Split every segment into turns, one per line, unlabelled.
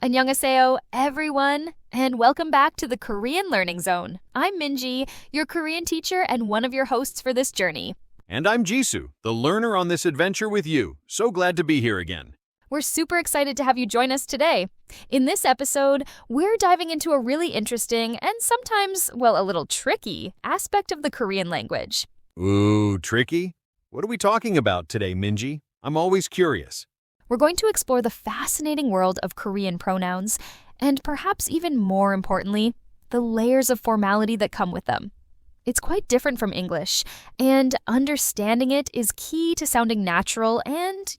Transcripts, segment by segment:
안녕하세요, everyone, and welcome back to the Korean Learning Zone. I'm Minji, your Korean teacher and one of your hosts for this journey.
And I'm Jisoo, the learner on this adventure with you. So glad to be here again.
We're super excited to have you join us today. In this episode, we're diving into a really interesting and sometimes, a little tricky aspect of the Korean language.
Ooh, tricky? What are we talking about today, Minji? I'm always curious.
We're going to explore the fascinating world of Korean pronouns, and perhaps even more importantly, the layers of formality that come with them. It's quite different from English, and understanding it is key to sounding natural and,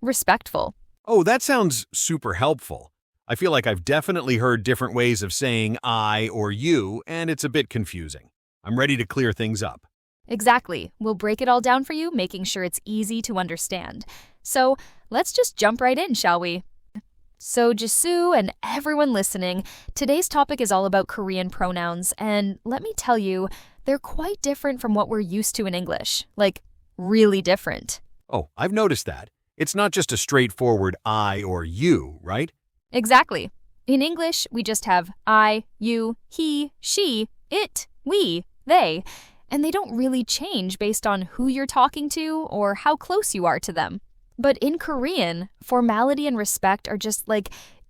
respectful.
Oh, that sounds super helpful. I feel like I've definitely heard different ways of saying I or you, and it's a bit confusing. I'm ready to clear things up.
Exactly. We'll break it all down for you, making sure it's easy to understand. So let's just jump right in, shall we? So Jisoo and everyone listening, today's topic is all about Korean pronouns, and let me tell you, they're quite different from what we're used to in English. Like, really different.
Oh, I've noticed that. It's not just a straightforward I or you, right?
Exactly. In English, we just have I, you, he, she, it, we, they, and they don't really change based on who you're talking to or how close you are to them. But in Korean, formality and respect are just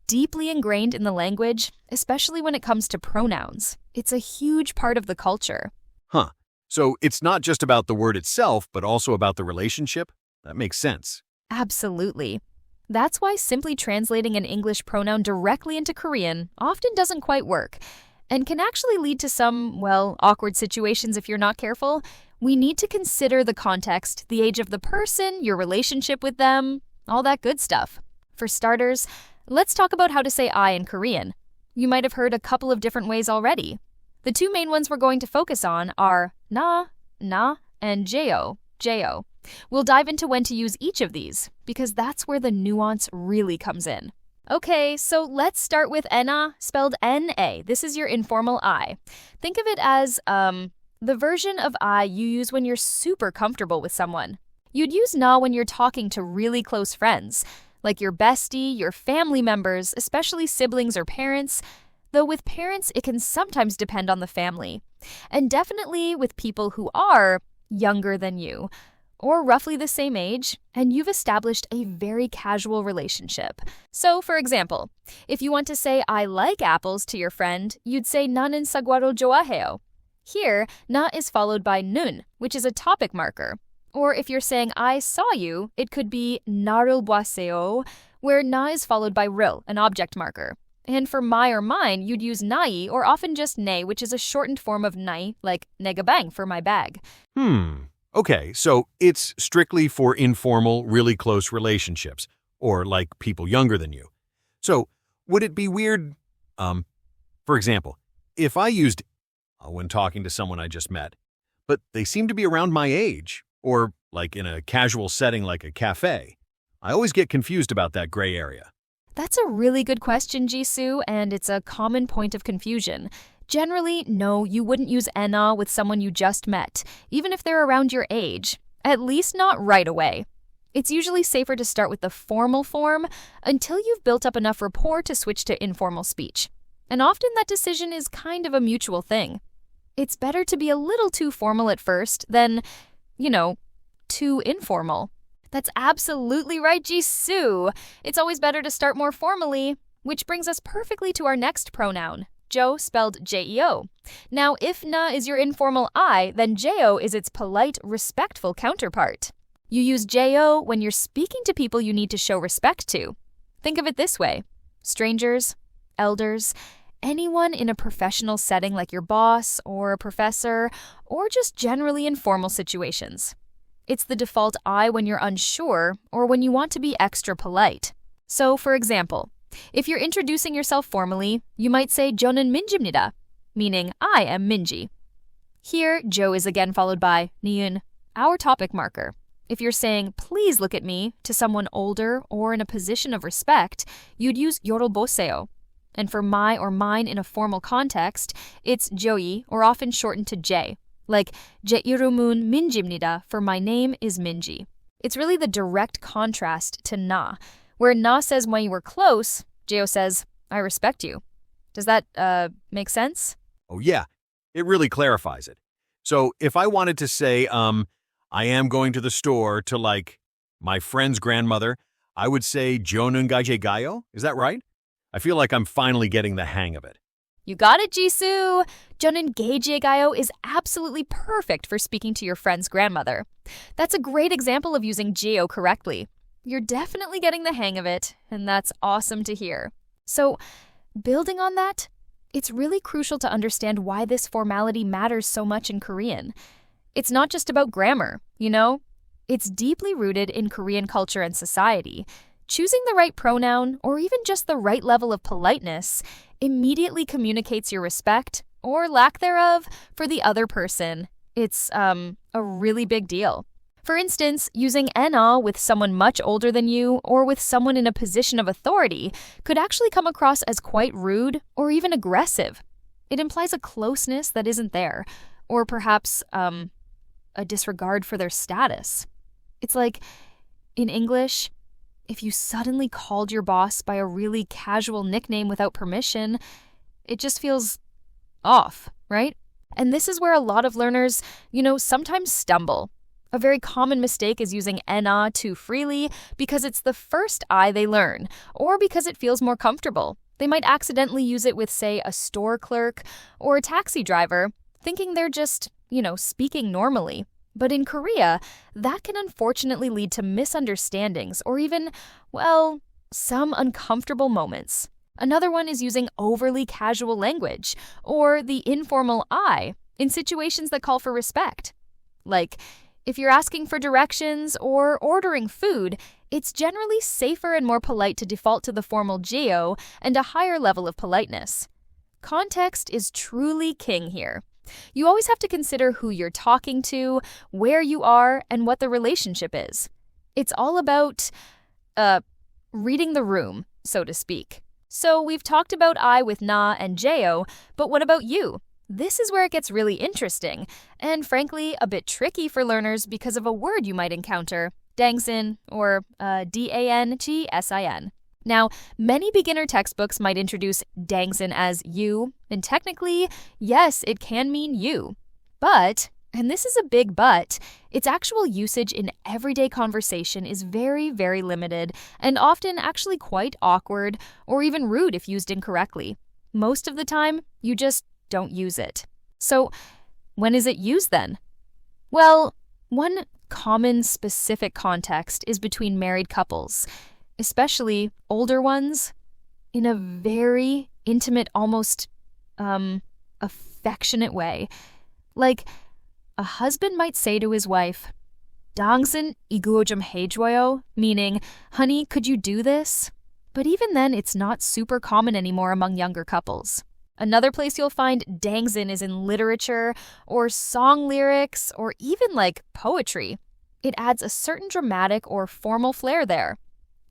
deeply ingrained in the language, especially when it comes to pronouns. It's a huge part of the culture.
Huh. So it's not just about the word itself, but also about the relationship? That makes sense.
Absolutely. That's why simply translating an English pronoun directly into Korean often doesn't quite work, and can actually lead to some, awkward situations if you're not careful. We need to consider the context, the age of the person, your relationship with them, all that good stuff. For starters, let's talk about how to say I in Korean. You might have heard a couple of different ways already. The two main ones we're going to focus on are na, and jeo. We'll dive into when to use each of these, because that's where the nuance really comes in. Okay, so let's start with ena, spelled N-A. This is your informal I. Think of it as, the version of I you use when you're super comfortable with someone. You'd use na when you're talking to really close friends, like your bestie, your family members, especially siblings or parents. Though with parents, it can sometimes depend on the family. And definitely with people who are younger than you, or roughly the same age, and you've established a very casual relationship. So, for example, if you want to say I like apples to your friend, you'd say 나는 사과를 좋아해요. Here, na is followed by nun, which is a topic marker. Or if you're saying I saw you, it could be 나를 보았어요, where na is followed by ril, an object marker. And for my or mine, you'd use nai or often just ne, which is a shortened form of nai, like nega bang for my bag.
Okay, so it's strictly for informal, really close relationships, or like people younger than you. So would it be weird, for example, if I used when talking to someone I just met, but they seem to be around my age, or like in a casual setting like a cafe? I always get confused about that gray area.
That's a really good question, Jisoo, and it's a common point of confusion. Generally, no, you wouldn't use ena with someone you just met, even if they're around your age. At least not right away. It's usually safer to start with the formal form until you've built up enough rapport to switch to informal speech. And often that decision is kind of a mutual thing. It's better to be a little too formal at first than, too informal. That's absolutely right, Jisoo. It's always better to start more formally, which brings us perfectly to our next pronoun, jo, spelled J-E-O. Now, if na is your informal I, then J-O is its polite, respectful counterpart. You use J-O when you're speaking to people you need to show respect to. Think of it this way: strangers, elders, anyone in a professional setting like your boss or a professor, or just generally informal situations. It's the default I when you're unsure or when you want to be extra polite. So, for example, if you're introducing yourself formally, you might say 저는 민지입니다, meaning I am Minji. Here, Jo is again followed by 니은, our topic marker. If you're saying please look at me to someone older or in a position of respect, you'd use 열어보세요. And for my or mine in a formal context, it's 저희, or often shortened to J, like 제 이름은 민지입니다, for my name is Minji. It's really the direct contrast to na, where na says when you were close, Geo says, I respect you. Does that, make sense?
Oh, yeah. It really clarifies it. So if I wanted to say, I am going to the store to, like, my friend's grandmother, I would say Jonun gaje gayo? Is that right? I feel like I'm finally getting the hang of it.
You got it, Jisoo! Jonin geijiegayo is absolutely perfect for speaking to your friend's grandmother. That's a great example of using geo correctly. You're definitely getting the hang of it, and that's awesome to hear. So, building on that, it's really crucial to understand why this formality matters so much in Korean. It's not just about grammar, you know? It's deeply rooted in Korean culture and society. Choosing the right pronoun, or even just the right level of politeness, immediately communicates your respect, or lack thereof, for the other person. It's, a really big deal. For instance, using na with someone much older than you, or with someone in a position of authority, could actually come across as quite rude, or even aggressive. It implies a closeness that isn't there, or perhaps, a disregard for their status. It's like, in English, if you suddenly called your boss by a really casual nickname without permission, it just feels off, right? And this is where a lot of learners, sometimes stumble. A very common mistake is using na too freely because it's the first I they learn, or because it feels more comfortable. They might accidentally use it with, say, a store clerk or a taxi driver, thinking they're just, speaking normally. But in Korea, that can unfortunately lead to misunderstandings or even, some uncomfortable moments. Another one is using overly casual language or the informal I in situations that call for respect. Like, if you're asking for directions or ordering food, it's generally safer and more polite to default to the formal geo and a higher level of politeness. Context is truly king here. You always have to consider who you're talking to, where you are, and what the relationship is. It's all about, reading the room, so to speak. So we've talked about I with na and jeo, but what about you? This is where it gets really interesting, and frankly, a bit tricky for learners because of a word you might encounter, dangsin, or dangsin. Now, many beginner textbooks might introduce dangsin as you, and technically, yes, it can mean you. But, and this is a big but, its actual usage in everyday conversation is very, very limited, and often actually quite awkward, or even rude if used incorrectly. Most of the time, you just don't use it. So, when is it used then? Well, one common specific context is between married couples, especially older ones, in a very intimate, almost, affectionate way. Like, a husband might say to his wife, "Dangsin iguo 좀 해줘요," meaning, "Honey, could you do this?" But even then, it's not super common anymore among younger couples. Another place you'll find dangsin is in literature, or song lyrics, or even like poetry. It adds a certain dramatic or formal flair there.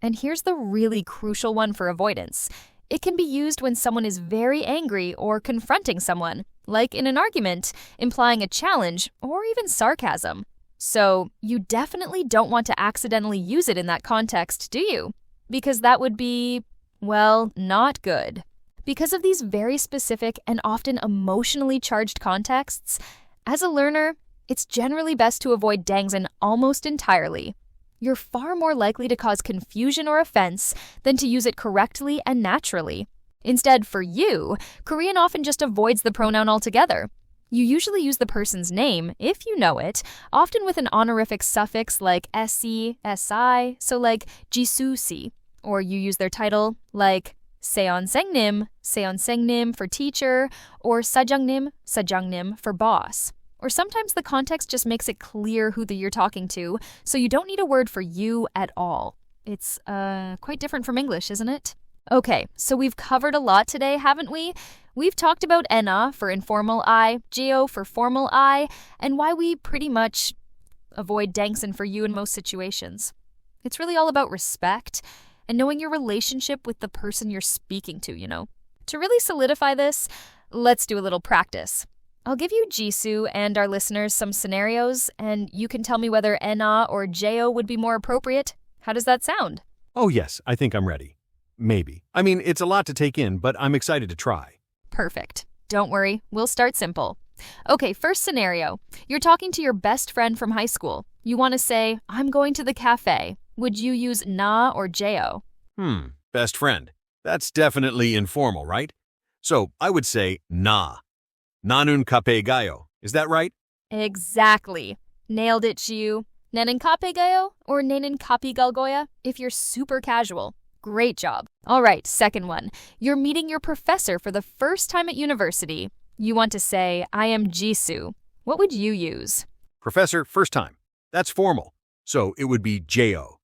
And here's the really crucial one for avoidance. It can be used when someone is very angry or confronting someone, like in an argument, implying a challenge or even sarcasm. So you definitely don't want to accidentally use it in that context, do you? Because that would be, not good. Because of these very specific and often emotionally charged contexts, as a learner, it's generally best to avoid dangsin almost entirely. You're far more likely to cause confusion or offense than to use it correctly and naturally. Instead, for you, Korean often just avoids the pronoun altogether. You usually use the person's name, if you know it, often with an honorific suffix like si, si, so like jisoo-si. Or you use their title like seon생님 for teacher, or sajangnim for boss. Or sometimes the context just makes it clear who you're talking to, so you don't need a word for you at all. It's, quite different from English, isn't it? Okay, so we've covered a lot today, haven't we? We've talked about na for informal I, geo for formal I, and why we pretty much avoid dangsin for you in most situations. It's really all about respect and knowing your relationship with the person you're speaking to, To really solidify this, let's do a little practice. I'll give you Jisoo and our listeners some scenarios, and you can tell me whether na or jeo would be more appropriate. How does that sound?
Oh, yes, I think I'm ready. maybe. I mean, it's a lot to take in, but I'm excited to try.
Perfect. Don't worry, we'll start simple. Okay, first scenario. You're talking to your best friend from high school. You want to say, I'm going to the cafe. Would you use na or jo?
Best friend. That's definitely informal, right? So I would say na. Nanun kape gayo. Is that right?
Exactly. Nailed it, Chiu. Nanin kape gayo or nanin kapi galgoya if you're super casual. Great job. All right, second one. You're meeting your professor for the first time at university. You want to say, I am Jisoo. What would you use?
Professor, first time. That's formal. So it would be jo.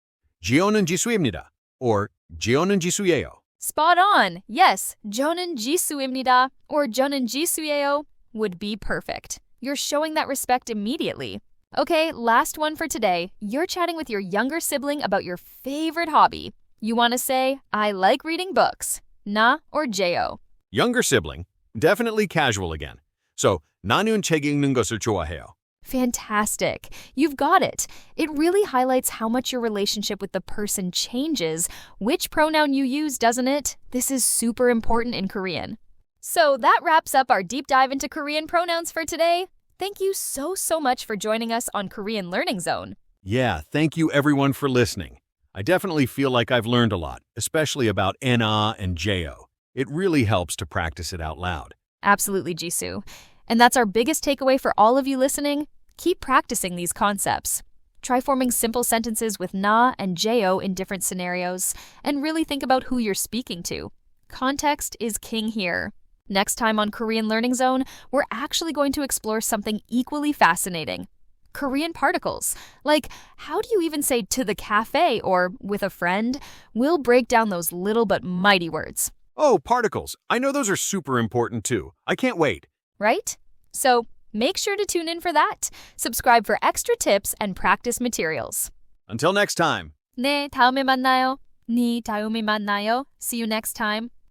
Jio는 jisu입니다. Or jio는 jisu예요.
Spot on. Yes, 저는 지수입니다 or 저는 지수예요 would be perfect. You're showing that respect immediately. Okay, last one for today. You're chatting with your younger sibling about your favorite hobby. You want to say, I like reading books. Na or jo?
Younger sibling. Definitely casual again. So 나는 책 읽는 것을 좋아해요.
Fantastic. You've got it. It really highlights how much your relationship with the person changes, which pronoun you use, doesn't it? This is super important in Korean. So that wraps up our deep dive into Korean pronouns for today. Thank you so much for joining us on Korean Learning Zone.
Yeah, thank you everyone for listening. I definitely feel like I've learned a lot, especially about na and jo. It really helps to practice it out loud.
Absolutely, Jisoo. And that's our biggest takeaway for all of you listening. Keep practicing these concepts. Try forming simple sentences with na and jo in different scenarios, and really think about who you're speaking to. Context is king here. Next time on Korean Learning Zone, we're actually going to explore something equally fascinating. Korean particles. Like, how do you even say to the cafe or with a friend? We'll break down those little but mighty words.
Oh, particles. I know those are super important too. I can't wait.
Right? So, make sure to tune in for that. Subscribe for extra tips and practice materials.
Until next time.
네, 다음에 만나요. 네, 다음에 만나요. See you next time.